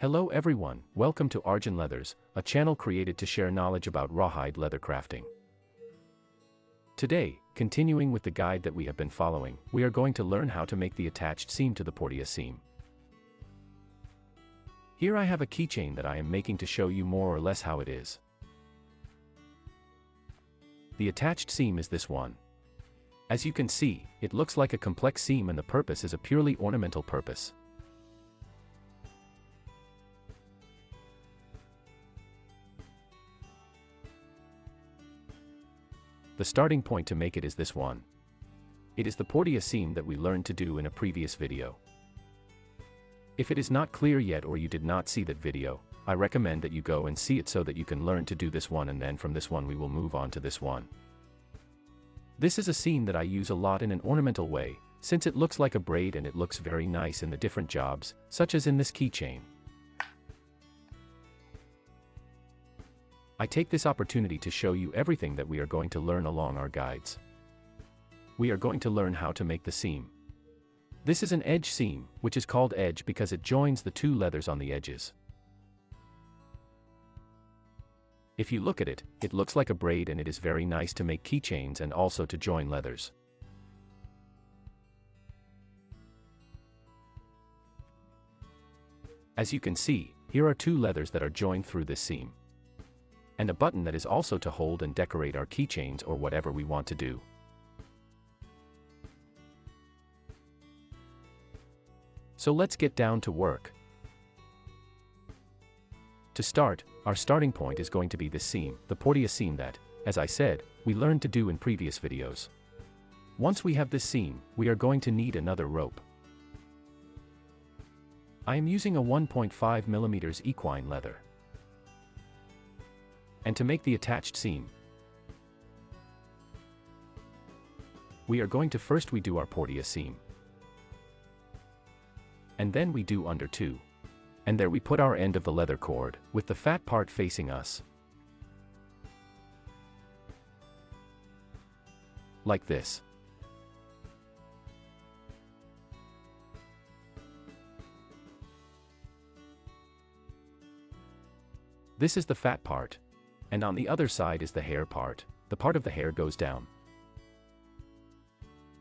Hello everyone, welcome to ArgenLeathers, a channel created to share knowledge about rawhide leather crafting. Today, continuing with the guide that we have been following, we are going to learn how to make the attached seam to the portia seam. Here I have a keychain that I am making to show you more or less how it is. The attached seam is this one. As you can see, it looks like a complex seam and the purpose is a purely ornamental purpose. The starting point to make it is this one. It is the portia seam that we learned to do in a previous video. If it is not clear yet or you did not see that video, I recommend that you go and see it so that you can learn to do this one, and then from this one we will move on to this one. This is a seam that I use a lot in an ornamental way, since it looks like a braid and it looks very nice in the different jobs, such as in this keychain. I take this opportunity to show you everything that we are going to learn along our guides. We are going to learn how to make the seam. This is an edge seam, which is called edge because it joins the two leathers on the edges. If you look at it, it looks like a braid and it is very nice to make keychains and also to join leathers. As you can see, here are two leathers that are joined through this seam. And a button that is also to hold and decorate our keychains or whatever we want to do. So let's get down to work. To start, our starting point is going to be this seam, the portia seam that, as I said, we learned to do in previous videos. Once we have this seam, we are going to need another rope. I am using a 1.5 mm equine leather. And to make the attached seam, we are going to first do our portia seam. And then we do under 2. And there we put our end of the leather cord, with the fat part facing us. Like this. This is the fat part. And on the other side is the hair part. The part of the hair goes down.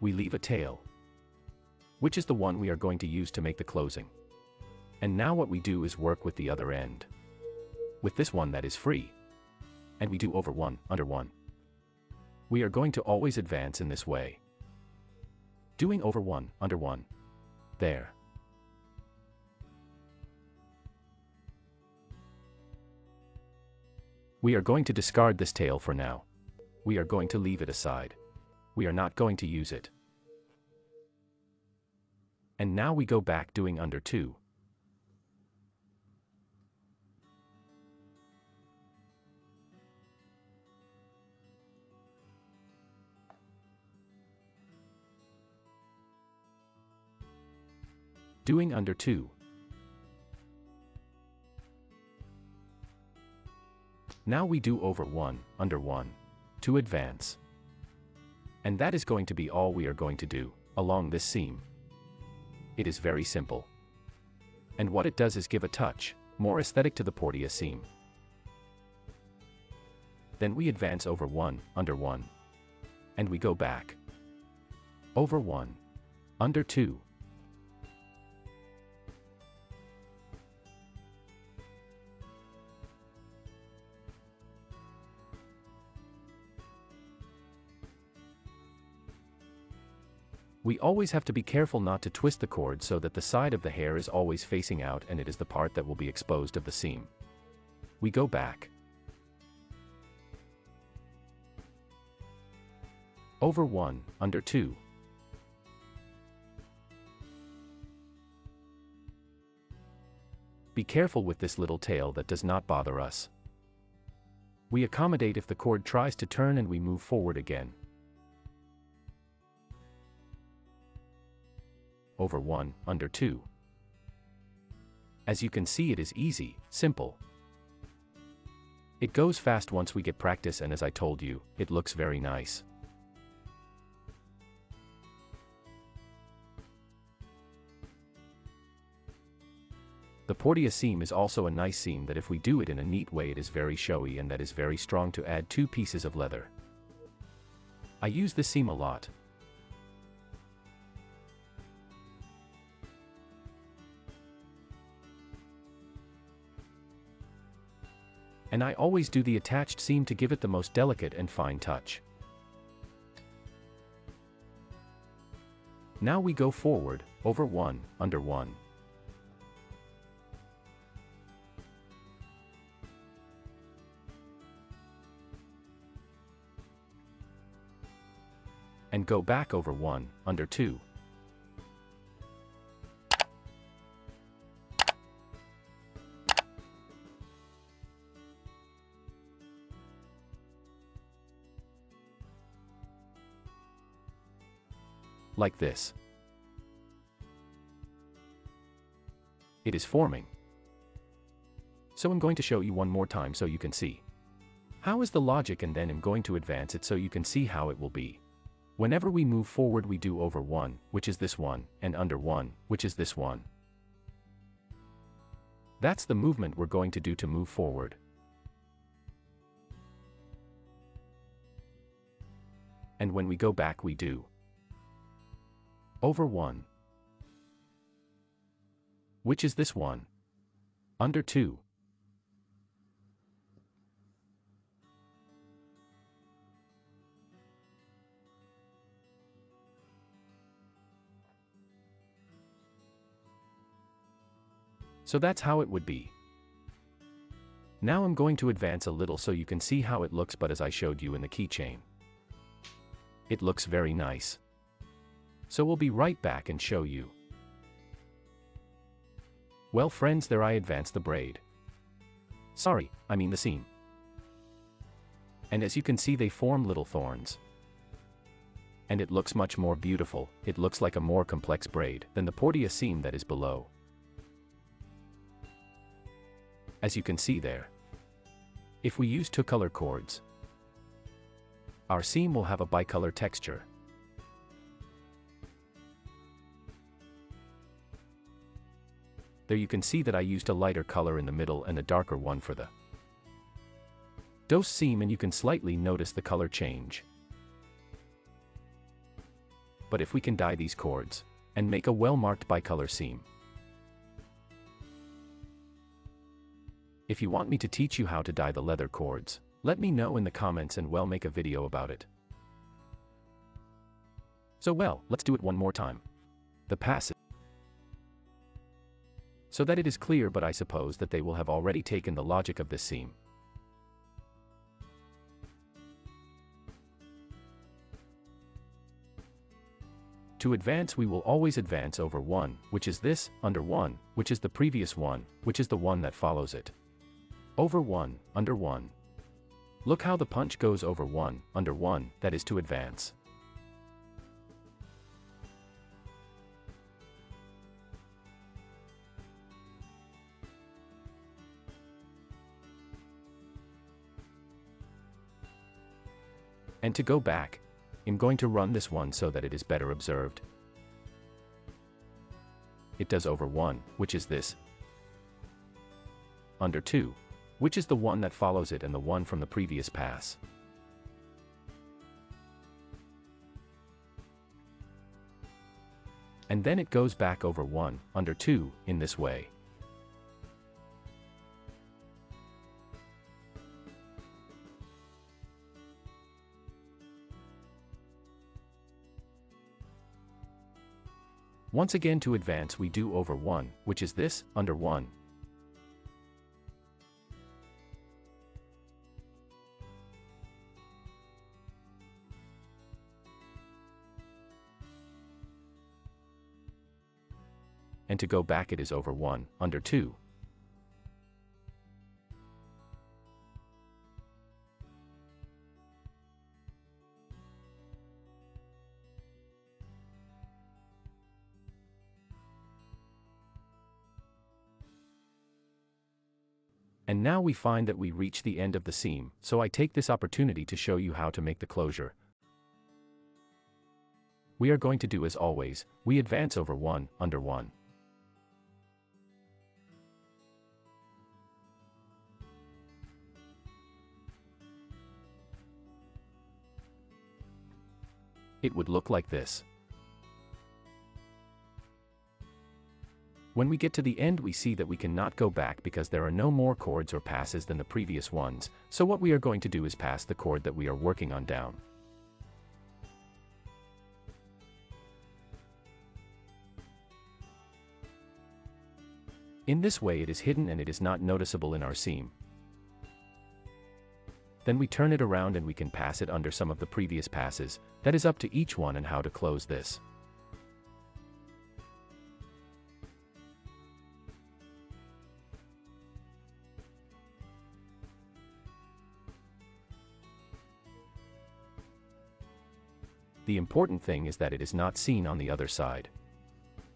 We leave a tail, which is the one we are going to use to make the closing. And now what we do is work with the other end. With this one that is free. And we do over 1, under 1. We are going to always advance in this way. Doing over 1, under 1. There. We are going to discard this tail for now. We are going to leave it aside. We are not going to use it. And now we go back doing under 2. Doing under 2. Now we do over 1, under 1, to advance. And that is going to be all we are going to do, along this seam. It is very simple. And what it does is give a touch, more aesthetic to the portia seam. Then we advance over 1, under 1. And we go back. Over 1, under 2. We always have to be careful not to twist the cord so that the side of the hair is always facing out and it is the part that will be exposed of the seam. We go back. Over 1, under 2. Be careful with this little tail that does not bother us. We accommodate if the cord tries to turn and we move forward again. Over 1, under 2. As you can see, it is easy, simple. It goes fast once we get practice, and as I told you, it looks very nice. The Portia seam is also a nice seam that if we do it in a neat way it is very showy and that is very strong to add 2 pieces of leather. I use this seam a lot. And I always do the attached seam to give it the most delicate and fine touch. Now we go forward, over 1, under 1. And go back over 1, under 2. Like this. It is forming. So I'm going to show you one more time so you can see. How is the logic, and then I'm going to advance it so you can see how it will be. Whenever we move forward we do over 1, which is this one, and under 1, which is this one. That's the movement we're going to do to move forward. And when we go back we do over 1, which is this one, under 2. So that's how it would be. Now I'm going to advance a little so you can see how it looks, but as I showed you in the keychain, it looks very nice. So we'll be right back and show you. Well friends, there I advanced the braid. Sorry, I mean the seam. And as you can see they form little thorns. And it looks much more beautiful, it looks like a more complex braid than the Portia seam that is below. As you can see there, if we use 2 color cords, our seam will have a bicolor texture. There you can see that I used a lighter color in the middle and a darker one for the dose seam, and you can slightly notice the color change. But if we can dye these cords and make a well-marked bicolor seam. If you want me to teach you how to dye the leather cords, let me know in the comments and we'll make a video about it. So well, let's do it one more time. The passage. So that it is clear, but I suppose that they will have already taken the logic of this seam. To advance we will always advance over 1, which is this, under 1, which is the previous one, which is the one that follows it. Over 1, under 1. Look how the punch goes over 1, under 1, that is to advance. And to go back, I'm going to run this one so that it is better observed. It does over 1, which is this, under 2, which is the one that follows it and the one from the previous pass. And then it goes back over 1, under 2, in this way. Once again to advance we do over 1, which is this, under 1. And to go back it is over 1, under 2. And now we find that we reach the end of the seam, so I take this opportunity to show you how to make the closure. We are going to do as always, we advance over 1, under 1. it would look like this. When we get to the end, we see that we cannot go back because there are no more chords or passes than the previous ones, so what we are going to do is pass the chord that we are working on down. In this way it is hidden and it is not noticeable in our seam. Then we turn it around and we can pass it under some of the previous passes. That is up to each one and how to close this. The important thing is that it is not seen on the other side.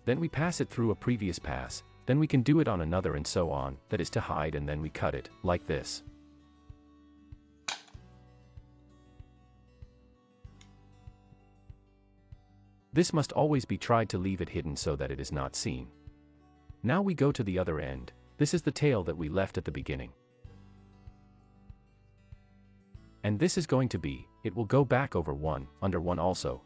Then we pass it through a previous pass, then we can do it on another and so on, that is to hide, and then we cut it, like this. This must always be tried to leave it hidden so that it is not seen. Now we go to the other end. This is the tail that we left at the beginning. And this is going to be, it will go back over one, under one also.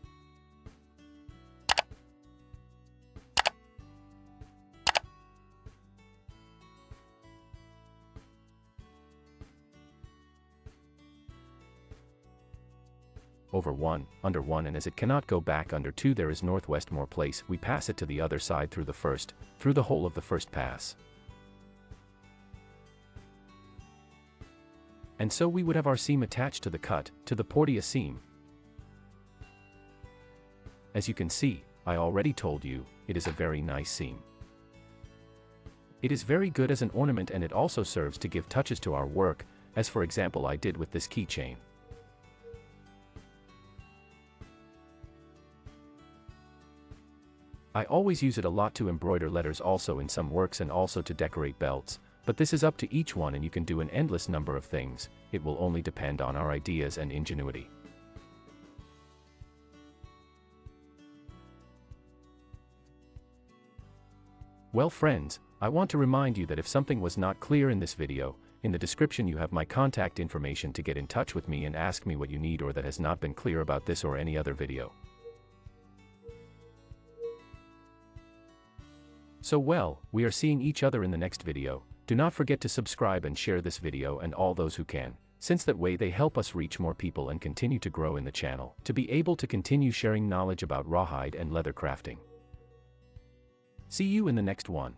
Over one, under one, and as it cannot go back under two, there is northwest more place, we pass it to the other side through the whole of the first pass. And so we would have our seam attached to the cut, to the portia seam. As you can see, I already told you, it is a very nice seam. It is very good as an ornament, and it also serves to give touches to our work, as for example I did with this keychain. I always use it a lot to embroider letters also in some works and also to decorate belts, but this is up to each one and you can do an endless number of things. It will only depend on our ideas and ingenuity. Well friends, I want to remind you that if something was not clear in this video, in the description you have my contact information to get in touch with me and ask me what you need or that has not been clear about this or any other video. So well, we are seeing each other in the next video. Do not forget to subscribe and share this video and all those who can, since that way they help us reach more people and continue to grow in the channel, to be able to continue sharing knowledge about rawhide and leather crafting. See you in the next one.